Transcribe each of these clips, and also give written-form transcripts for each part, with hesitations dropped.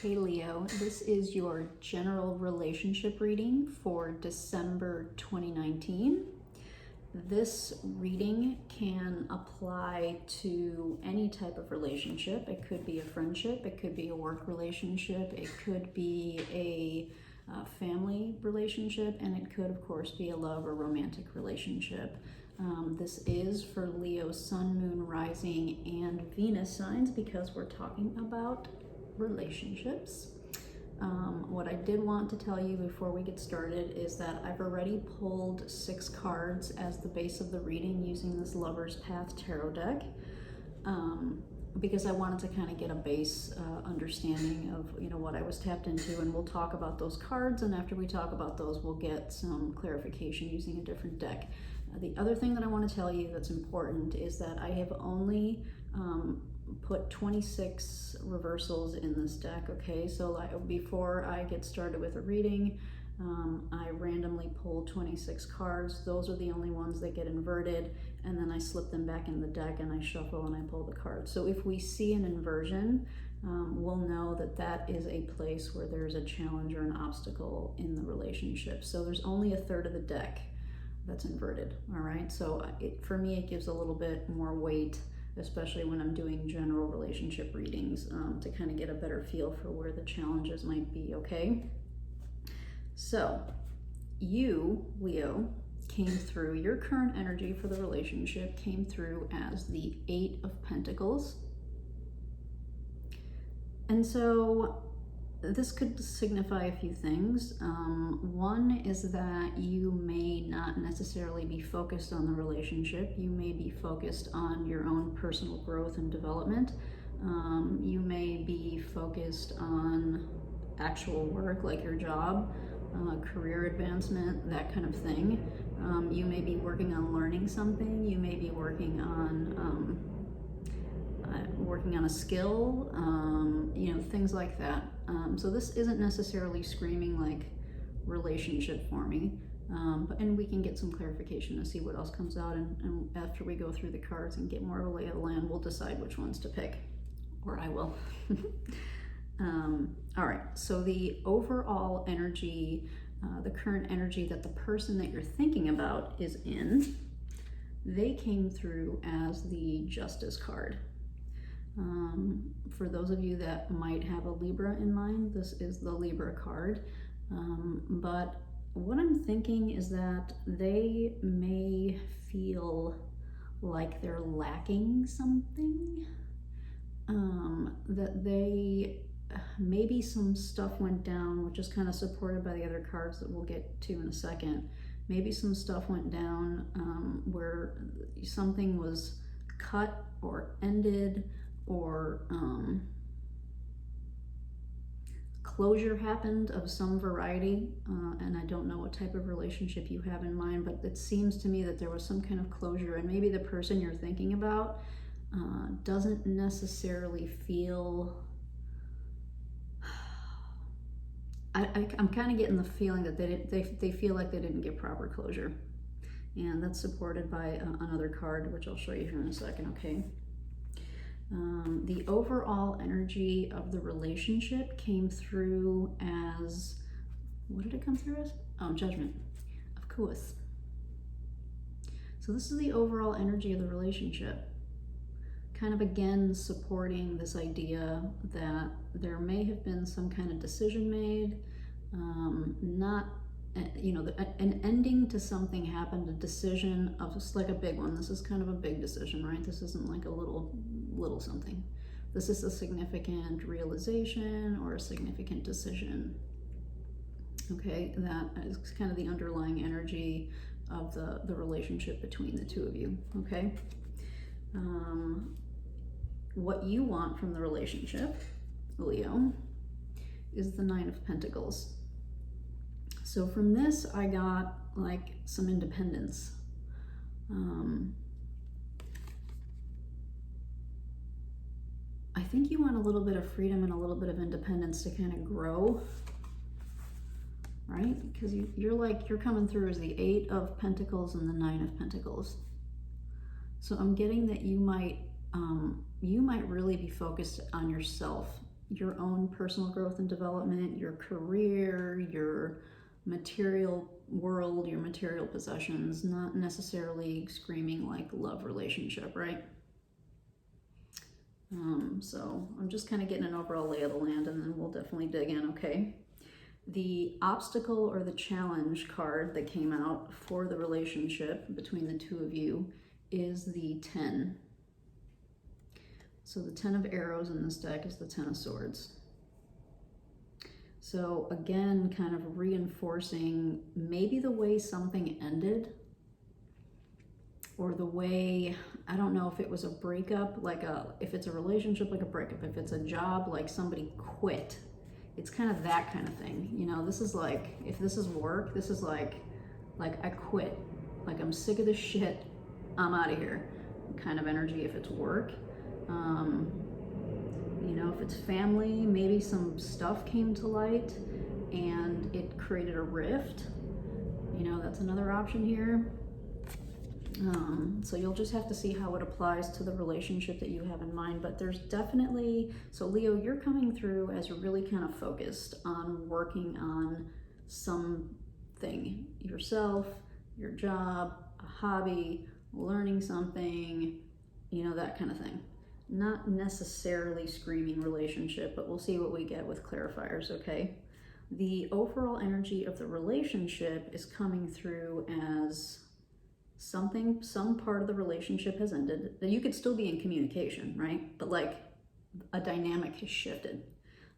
Hey Leo, this is your general relationship reading for December 2019. This reading can apply to any type of relationship. It could be a friendship, it could be a work relationship, it could be a family relationship, and it could, of course, be a love or romantic relationship. This is for Leo, Sun, Moon, Rising, and Venus signs because we're talking about relationships. What I did want to tell you before we get started is that I've already pulled 6 cards as the base of the reading using this Lover's Path Tarot deck, because I wanted to kind of get a base understanding of what I was tapped into, and we'll talk about those cards, and after we talk about those we'll get some clarification using a different deck. The other thing that I want to tell you that's important is that I have only put 26 reversals in this deck, okay? So before I get started with a reading, I randomly pull 26 cards. Those are the only ones that get inverted, and then I slip them back in the deck and I shuffle and I pull the cards. So if we see an inversion, we'll know that that is a place where there's a challenge or an obstacle in the relationship. So there's only a third of the deck that's inverted, all right? So for me, it gives a little bit more weight, especially when I'm doing general relationship readings, to kind of get a better feel for where the challenges might be, okay? So you, Leo, came through, your current energy for the relationship came through as the 8 of Pentacles. And so this could signify a few things. One is that you may not necessarily be focused on the relationship. You may be focused on your own personal growth and development. You may be focused on actual work, like your job, career advancement, that kind of thing. You may be working on learning something. You may be working on a skill, things like that. So this isn't necessarily screaming like relationship for me, and we can get some clarification to see what else comes out, and after we go through the cards and get more of a lay of the land, we'll decide which ones to pick, or I will. All right, so the overall energy, the current energy that the person that you're thinking about is in, they came through as the Justice card. For those of you that might have a Libra in mind, this is the Libra card. But what I'm thinking is that they may feel like they're lacking something, that maybe some stuff went down, which is kind of supported by the other cards that we'll get to in a second. Maybe some stuff went down where something was cut or ended, or closure happened of some variety, and I don't know what type of relationship you have in mind, but it seems to me that there was some kind of closure, and maybe the person you're thinking about doesn't necessarily feel, I'm kind of getting the feeling that they feel like they didn't get proper closure, and that's supported by another card, which I'll show you here in a second, okay? The overall energy of the relationship came through as, what did it come through as? Oh, Judgment, of course. So this is the overall energy of the relationship. Kind of again supporting this idea that there may have been some kind of decision made, an ending to something happened, a decision of just like a big one. This is kind of a big decision, right? This isn't like a little something. This is a significant realization or a significant decision. Okay, that is kind of the underlying energy of the relationship between the two of you, okay? What you want from the relationship, Leo, is the 9 of Pentacles. So from this, I got like some independence. I think you want a little bit of freedom and a little bit of independence to kind of grow, right? Because you're coming through as the 8 of Pentacles and the 9 of Pentacles. So I'm getting that you might really be focused on yourself your own personal growth and development, your career, your material world, your material possessions, not necessarily screaming like love relationship, right? So I'm just kind of getting an overall lay of the land, and then we'll definitely dig in, okay? The obstacle or the challenge card that came out for the relationship between the two of you is the 10. So the 10 of arrows in this deck is the 10 of swords. So again, kind of reinforcing maybe the way something ended, or the way, I don't know if it was a breakup, if it's a relationship, like a breakup, if it's a job, like somebody quit. It's kind of that kind of thing. You know, this is like, if this is work, this is like I quit. Like, I'm sick of this shit, I'm out of here kind of energy if it's work. You know, if it's family, maybe some stuff came to light and it created a rift. You know, that's another option here. So you'll just have to see how it applies to the relationship that you have in mind, but there's definitely, so Leo, you're coming through as really kind of focused on working on something, yourself, your job, a hobby, learning something, you know, that kind of thing. Not necessarily screaming relationship, but we'll see what we get with clarifiers, okay? The overall energy of the relationship is coming through as some part of the relationship has ended. That you could still be in communication, right? But like a dynamic has shifted.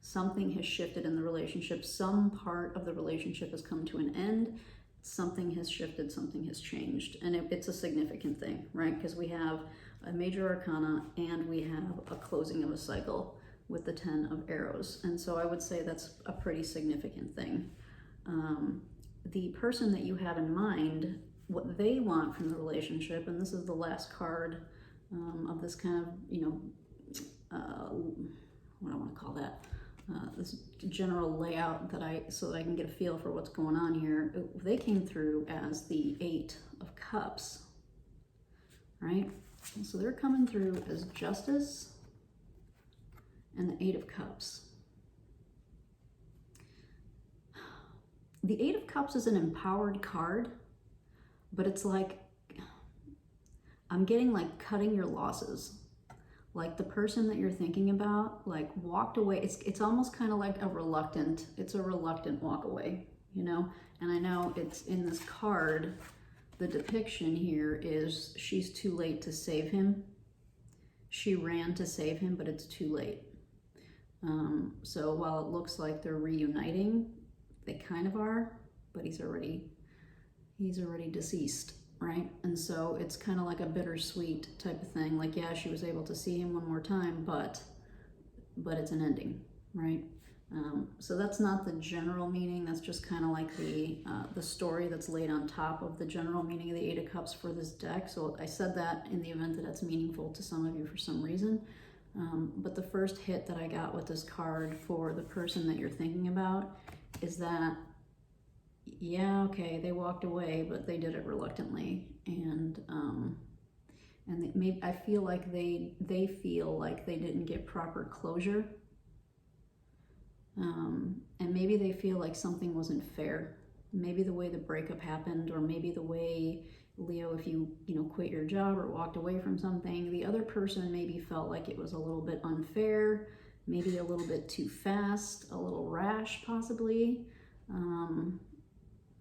Something has shifted in the relationship. Some part of the relationship has come to an end. Something has shifted, something has changed. And it's a significant thing, right? Because we have a major arcana and we have a closing of a cycle with the 10 of arrows. And so I would say that's a pretty significant thing. The person that you have in mind, what they want from the relationship, and this is the last card of this kind of, you know, what do I want to call that? This general layout so that I can get a feel for what's going on here. They came through as the 8 of Cups, right? So they're coming through as Justice and the 8 of Cups. The 8 of Cups is an empowered card, but it's like, I'm getting like cutting your losses. Like the person that you're thinking about, like walked away. It's almost kind of like it's a reluctant walk away, you know? And I know it's in this card, the depiction here is she's too late to save him. She ran to save him, but it's too late. So while it looks like they're reuniting, they kind of are, but he's already deceased, right? And so it's kind of like a bittersweet type of thing. Like, yeah, she was able to see him one more time, but it's an ending, right? So that's not the general meaning. That's just kind of like the story that's laid on top of the general meaning of the 8 of Cups for this deck. So I said that in the event that that's meaningful to some of you for some reason. But the first hit that I got with this card for the person that you're thinking about is that, yeah, okay, they walked away, but they did it reluctantly, and I feel like they feel like they didn't get proper closure, and maybe they feel like something wasn't fair. Maybe the way the breakup happened, or maybe the way, Leo, if you quit your job or walked away from something, the other person maybe felt like it was a little bit unfair, maybe a little bit too fast, a little rash, possibly.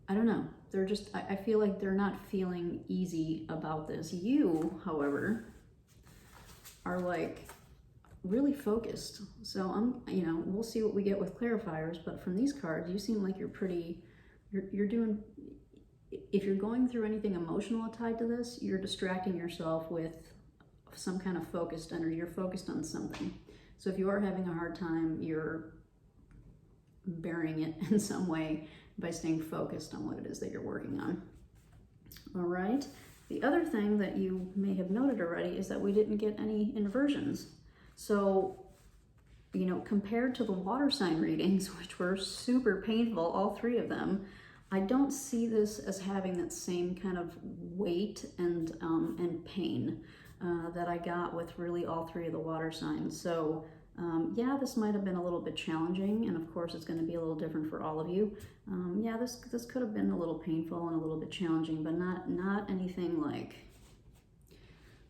I don't know. They're just, I feel like they're not feeling easy about this. You, however, are like really focused. So we'll see what we get with clarifiers, but from these cards, you seem like you're doing, if you're going through anything emotional tied to this, you're distracting yourself with some kind of focused energy. You're focused on something. So if you are having a hard time, you're bearing it in some way by staying focused on what it is that you're working on. All right. The other thing that you may have noted already is that we didn't get any inversions. So, compared to the water sign readings, which were super painful, all 3 of them, I don't see this as having that same kind of weight and pain that I got with really all 3 of the water signs. So Yeah, this might have been a little bit challenging, and of course it's going to be a little different for all of you. Yeah, this could have been a little painful and a little bit challenging, but not anything like,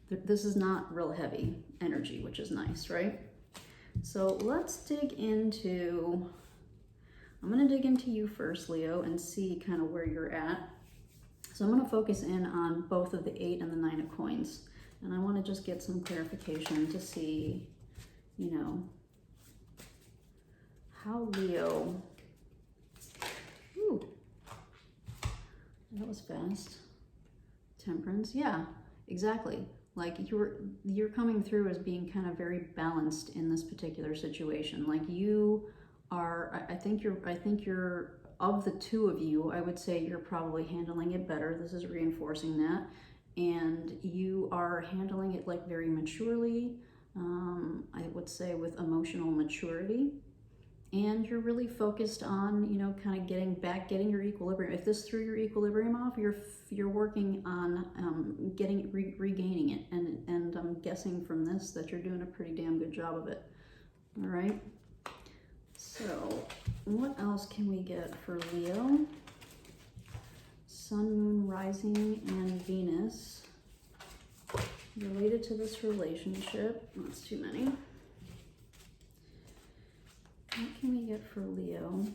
this is not real heavy energy, which is nice, right? So let's dig into, I'm going to dig into you first, Leo, and see kind of where you're at. So I'm going to focus in on both of the 8 and the 9 of coins, and I want to just get some clarification to see, you know, how Leo, ooh, that was fast. Temperance, yeah, exactly. Like you're coming through as being kind of very balanced in this particular situation. Like you are, I think you're of the two of you, I would say you're probably handling it better. This is reinforcing that. And you are handling it like very maturely, I would say with emotional maturity. And you're really focused on, you know, kind of getting your equilibrium. If this threw your equilibrium off, you're working on regaining it. And I'm guessing from this that you're doing a pretty damn good job of it. All right. So what else can we get for Leo? Sun, Moon, Rising, and Venus related to this relationship. That's too many. What can we get for Leo?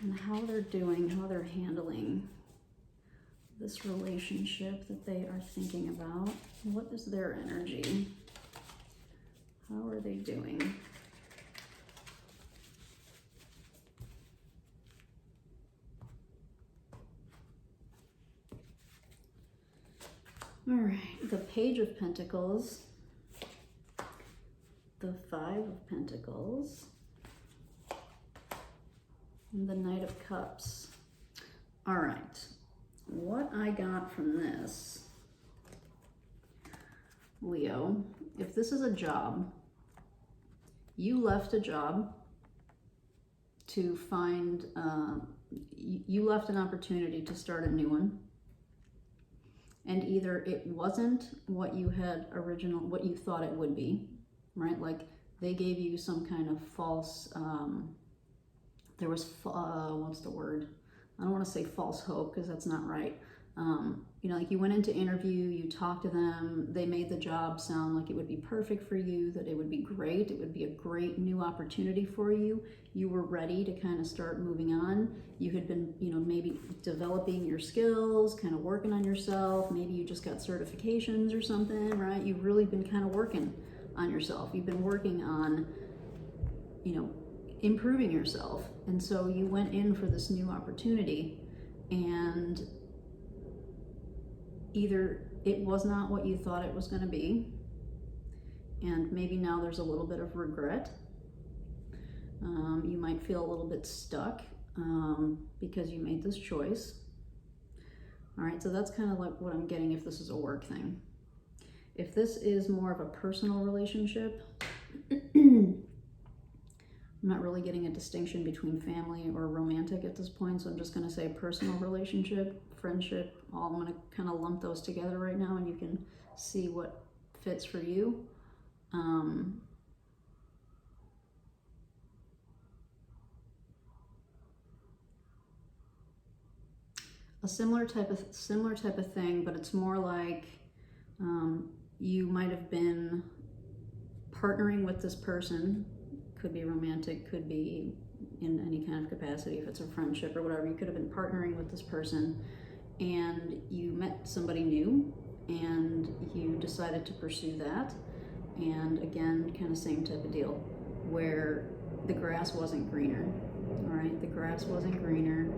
And how they're doing, how they're handling this relationship that they are thinking about. What is their energy? How are they doing? All right, the Page of Pentacles, the 5 of Pentacles, and the Knight of Cups. All right, what I got from this, Leo, if this is a job, you left a job to find, you left an opportunity to start a new one. And either it wasn't what you had what you thought it would be, right? Like they gave you some kind of false, there was, what's the word? I don't want to say false hope because that's not right. You know, like you went into interview, you talked to them, they made the job sound like it would be perfect for you, that it would be great, it would be a great new opportunity for you. You were ready to kind of start moving on. You had been, you know, maybe developing your skills, kind of working on yourself. Maybe you just got certifications or something, right? You've really been kind of working on yourself. You've been working on, you know, improving yourself. And so you went in for this new opportunity, and either it was not what you thought it was going to be, and maybe now there's a little bit of regret. You might feel a little bit stuck because you made this choice. All right, so that's kind of like what I'm getting if this is a work thing. If this is more of a personal relationship, I'm not really getting a distinction between family or romantic at this point, so I'm just going to say personal relationship, friendship, I'm going to kind of lump those together right now, and you can see what fits for you. A similar type of thing, but it's more like you might have been partnering with this person. Could be romantic, could be in any kind of capacity. If it's a friendship or whatever, you could have been partnering with this person, and you met somebody new, and you decided to pursue that. And again, kind of same type of deal, where the grass wasn't greener. All right, the grass wasn't greener.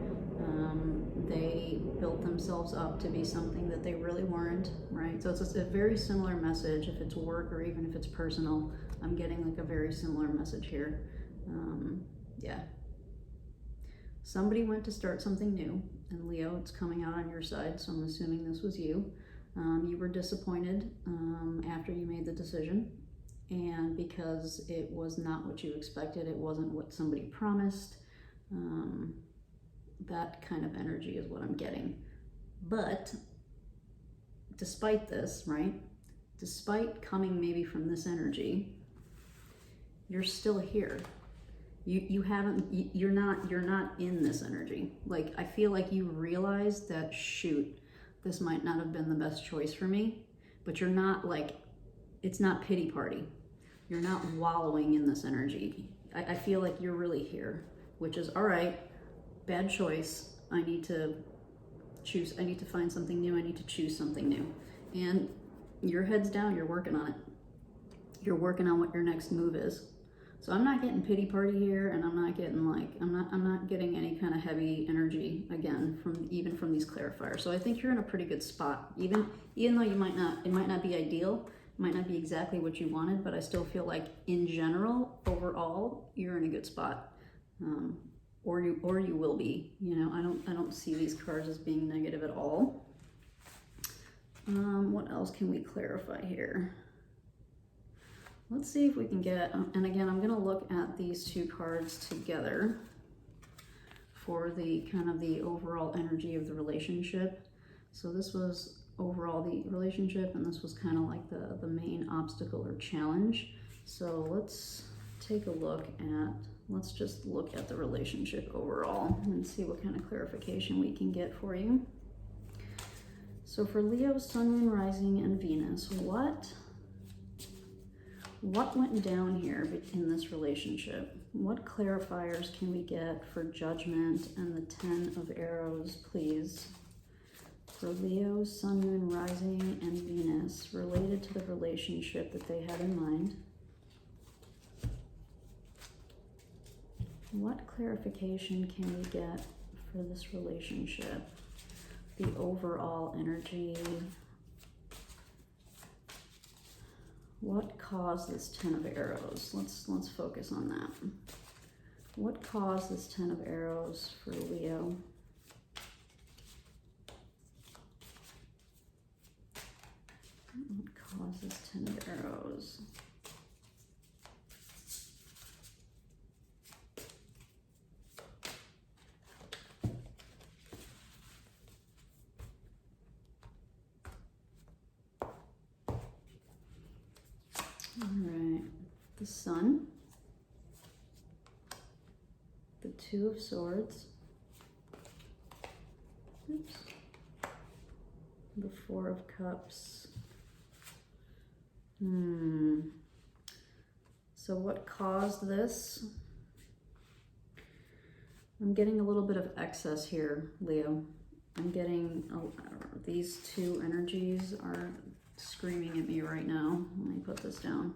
They built themselves up to be something that they really weren't, right? So it's a very similar message. If it's work or even if it's personal, I'm getting like a very similar message here. Yeah. Somebody went to start something new, and Leo, it's coming out on your side, so I'm assuming this was you. You were disappointed after you made the decision, and because it was not what you expected, it wasn't what somebody promised. That kind of energy is what I'm getting. But despite this, right, despite coming maybe from this energy, you're still here. You're not in this energy. Like, I feel like you realize that, shoot, this might not have been the best choice for me, but you're not like, it's not pity party. You're not wallowing in this energy. I feel like you're really here, which is, all right, bad choice. I need to find something new. I need to choose something new. And your head's down, you're working on it. You're working on what your next move is. So I'm not getting pity party here, and I'm not getting like, I'm not getting any kind of heavy energy again even from these clarifiers. So I think you're in a pretty good spot, even though it might not be ideal, it might not be exactly what you wanted, but I still feel like in general, overall, you're in a good spot, or you will be. You know, I don't see these cards as being negative at all. What else can we clarify here? Let's see if we can get, and again, I'm going to look at these two cards together for the kind of the overall energy of the relationship. So this was overall the relationship, and this was kind of like the main obstacle or challenge. So let's take a look at, let's just look at the relationship overall and see what kind of clarification we can get for you. So for Leo, Sun, Moon, Rising, and Venus, what went down here in this relationship? What clarifiers can we get for Judgment and the 10 of Arrows, please? For Leo, Sun, Moon, Rising, and Venus, related to the relationship that they had in mind. What clarification can we get for this relationship? The overall energy. What caused this 10 of Arrows? Let's focus on that. What caused this 10 of Arrows for Leo? What caused this 10 of Arrows? All right, the Sun, the Two of Swords, oops, the Four of Cups. So what caused this? I'm getting a little bit of excess here, Leo. I'm getting, these two energies are screaming at me right now. Let me put this down.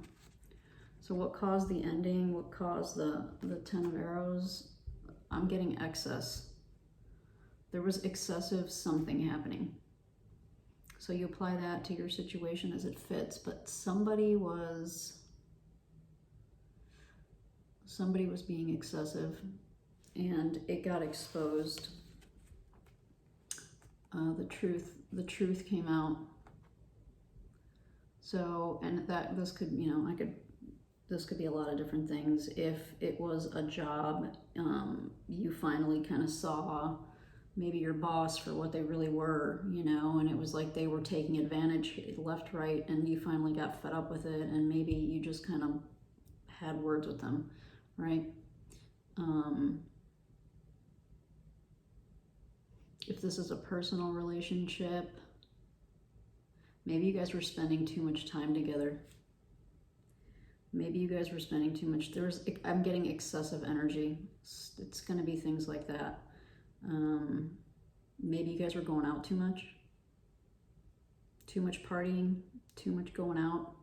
So what caused the ending? What caused the 10 of Arrows? I'm getting excess. There was excessive something happening. So you apply that to your situation as it fits, but somebody was being excessive and it got exposed. The truth came out. So, and that this could, you know, this could be a lot of different things. If it was a job, you finally kind of saw maybe your boss for what they really were, you know, and it was like they were taking advantage left, right, and you finally got fed up with it, and maybe you just kind of had words with them, right? If this is a personal relationship, maybe you guys were spending too much time together. Maybe you guys were spending too much. I'm getting excessive energy. It's going to be things like that. Maybe you guys were going out too much partying, too much going out,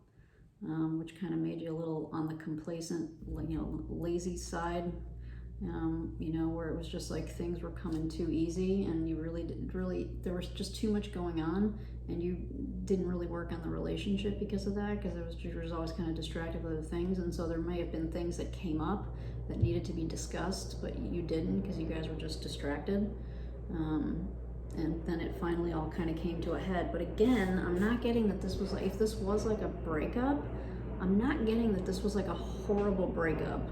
which kind of made you a little on the complacent, you know, lazy side. You know, where it was just like things were coming too easy, and you there was just too much going on, and you didn't really work on the relationship because of that, because you was always kind of distracted with other things. And so there may have been things that came up that needed to be discussed, but you didn't because you guys were just distracted. And then it finally all kind of came to a head. But again, I'm not getting that this was like, if this was like a breakup, I'm not getting that this was like a horrible breakup.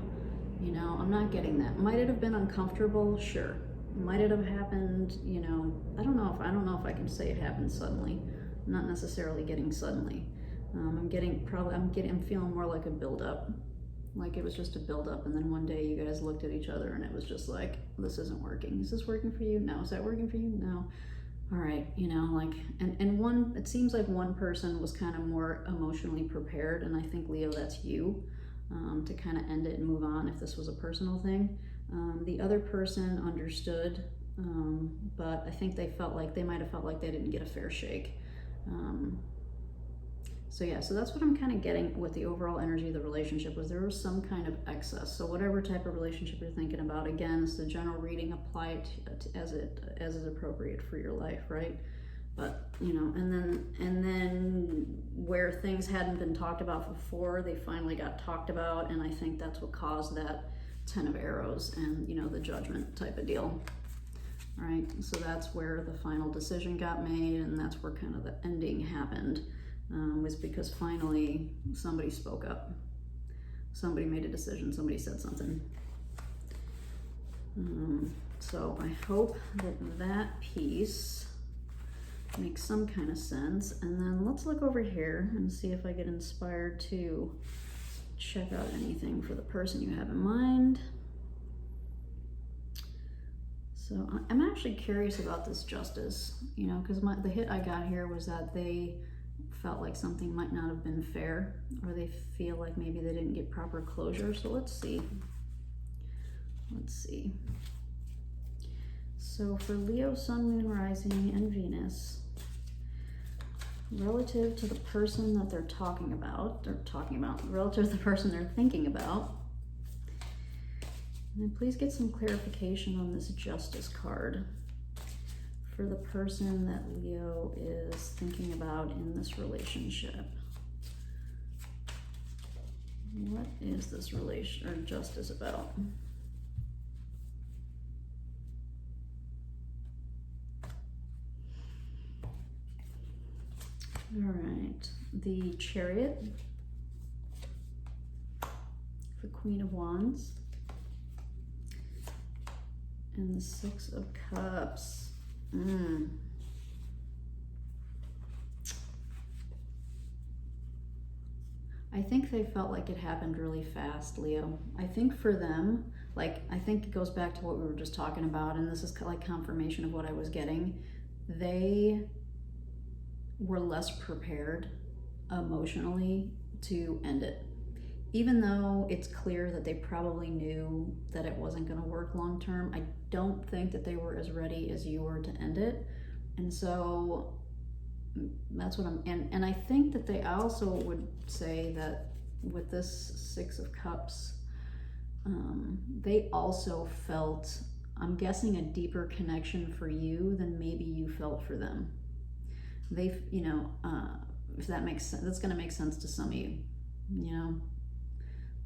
You know, I'm not getting that. Might it have been uncomfortable? Sure. Might it have happened, you know, I don't know if I can say it happened suddenly. I'm not necessarily getting suddenly. I'm feeling more like a build-up. Like it was just a build-up, and then one day you guys looked at each other and it was just like, this isn't working. Is this working for you? No. Is that working for you? No. All right, you know, like, and it seems like one person was kind of more emotionally prepared, and I think, Leo, that's you, to kind of end it and move on if this was a personal thing. The other person understood, but I think they might have felt like they didn't get a fair shake. So yeah, so that's what I'm kind of getting with the overall energy of the relationship, was there was some kind of excess. So whatever type of relationship you're thinking about, again, it's the general reading, apply it as is appropriate for your life, right? But, you know, and then where things hadn't been talked about before, they finally got talked about, and I think that's what caused that 10 of arrows and, you know, the judgment type of deal. All right, so that's where the final decision got made, and that's where kind of the ending happened. Was because finally somebody spoke up. Somebody made a decision, somebody said something. So I hope that piece makes some kind of sense. And then let's look over here and see if I get inspired to check out anything for the person you have in mind. So I'm actually curious about this justice, you know, because the hit I got here was that they felt like something might not have been fair, or they feel like maybe they didn't get proper closure. So let's see. So for Leo, Sun, Moon, Rising, and Venus, relative to the person that they're talking about, relative to the person they're thinking about, and then please get some clarification on this Justice card for the person that Leo is thinking about in this relationship. What is this relation or justice about? All right, the Chariot, the Queen of Wands, and the Six of Cups. I think they felt like it happened really fast, Leo. I think for them, like, I think it goes back to what we were just talking about, and this is like confirmation of what I was getting. They were less prepared emotionally to end it. Even though it's clear that they probably knew that it wasn't going to work long term, I don't think that they were as ready as you were to end it. And so that's what and I think that I also would say that with this Six of Cups, they also felt, I'm guessing, a deeper connection for you than maybe you felt for them. They, you know, if that makes sense, that's going to make sense to some of you, you know,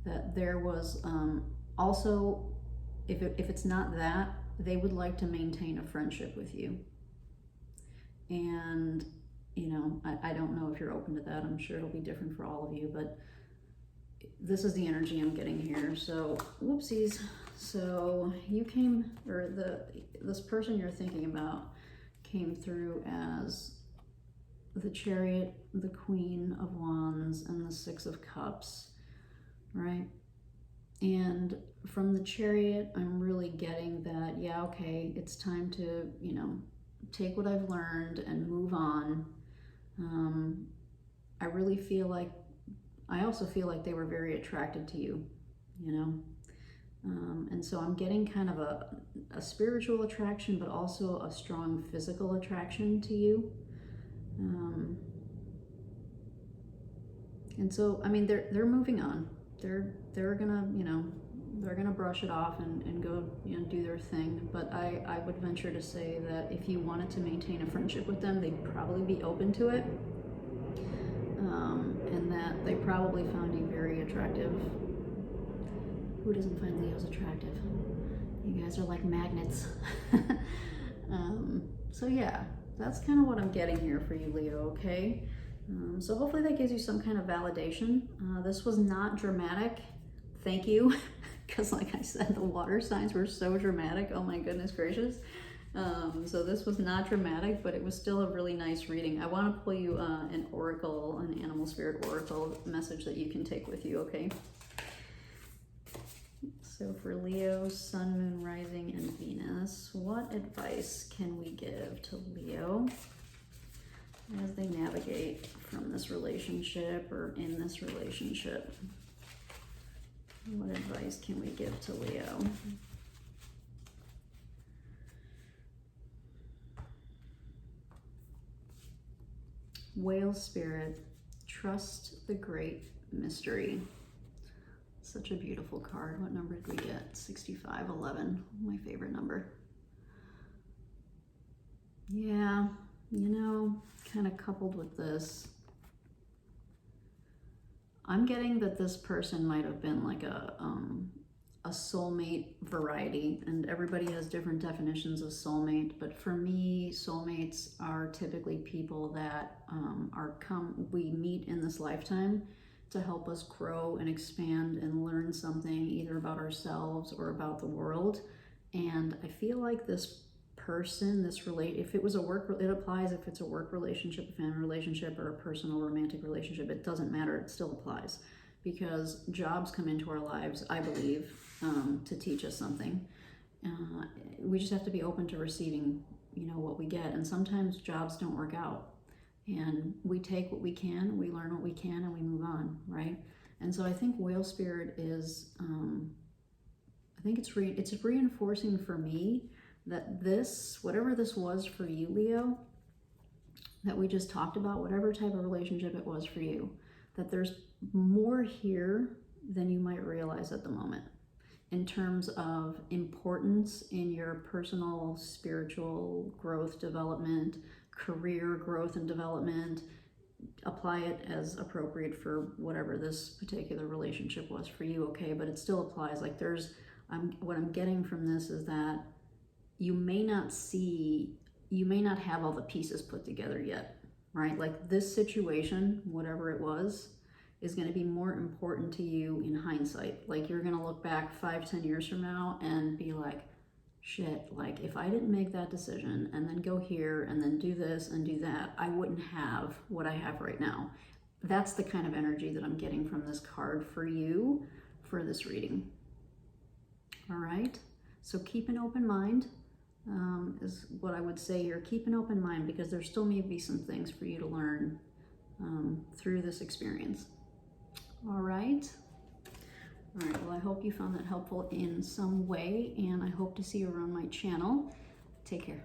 that there was also, if it's not that, they would like to maintain a friendship with you. And, you know, I don't know if you're open to that. I'm sure it'll be different for all of you, but this is the energy I'm getting here. So, whoopsies. So you came, or this person you're thinking about came through as the Chariot, the Queen of Wands, and the Six of Cups, right? And from the Chariot, I'm really getting that, yeah, okay, it's time to, you know, take what I've learned and move on. I really feel like, I also feel like they were very attracted to you, you know? And so I'm getting kind of a spiritual attraction, but also a strong physical attraction to you. And so, I mean, they're moving on. They're gonna, you know, they're gonna brush it off and go, you know, do their thing. But I would venture to say that if you wanted to maintain a friendship with them, they'd probably be open to it. And that they probably found you very attractive. Who doesn't find Leos attractive? You guys are like magnets. So yeah, that's kind of what I'm getting here for you, Leo, okay? So hopefully that gives you some kind of validation. This was not dramatic. Thank you. Because like I said, the water signs were so dramatic. Oh my goodness gracious. So this was not dramatic, but it was still a really nice reading. I want to pull you an oracle, an animal spirit oracle message that you can take with you, okay? So for Leo, Sun, Moon, Rising, and Venus, what advice can we give to Leo as they navigate from this relationship or in this relationship? What advice can we give to Leo? Whale Spirit, trust the great mystery. Such a beautiful card. What number did we get? 6511, my favorite number. Yeah, you know, kind of coupled with this, I'm getting that this person might have been like a soulmate variety, and everybody has different definitions of soulmate, but for me, soulmates are typically people that we meet in this lifetime to help us grow and expand and learn something either about ourselves or about the world. And I feel like this person, if it was a work, it applies if it's a work relationship, a family relationship, or a personal romantic relationship. It doesn't matter, it still applies, because jobs come into our lives, I believe, to teach us something. We just have to be open to receiving, you know, what we get. And sometimes jobs don't work out, and we take what we can, we learn what we can, and we move on, right? And so I think Whale Spirit is, I think it's reinforcing for me that this, whatever this was for you, Leo, that we just talked about, whatever type of relationship it was for you, that there's more here than you might realize at the moment in terms of importance in your personal, spiritual growth, development, career growth and development. Apply it as appropriate for whatever this particular relationship was for you, okay? But it still applies. Like what I'm getting from this is that you may not have all the pieces put together yet, right? Like this situation, whatever it was, is going to be more important to you in hindsight. Like you're going to look back 5-10 years from now and be like, shit, like if I didn't make that decision and then go here and then do this and do that, I wouldn't have what I have right now. That's the kind of energy that I'm getting from this card for you for this reading. All right, so keep an open mind. Is what I would say here. Keep an open mind, because there still may be some things for you to learn through this experience. All right. All right, well, I hope you found that helpful in some way, and I hope to see you around my channel. Take care.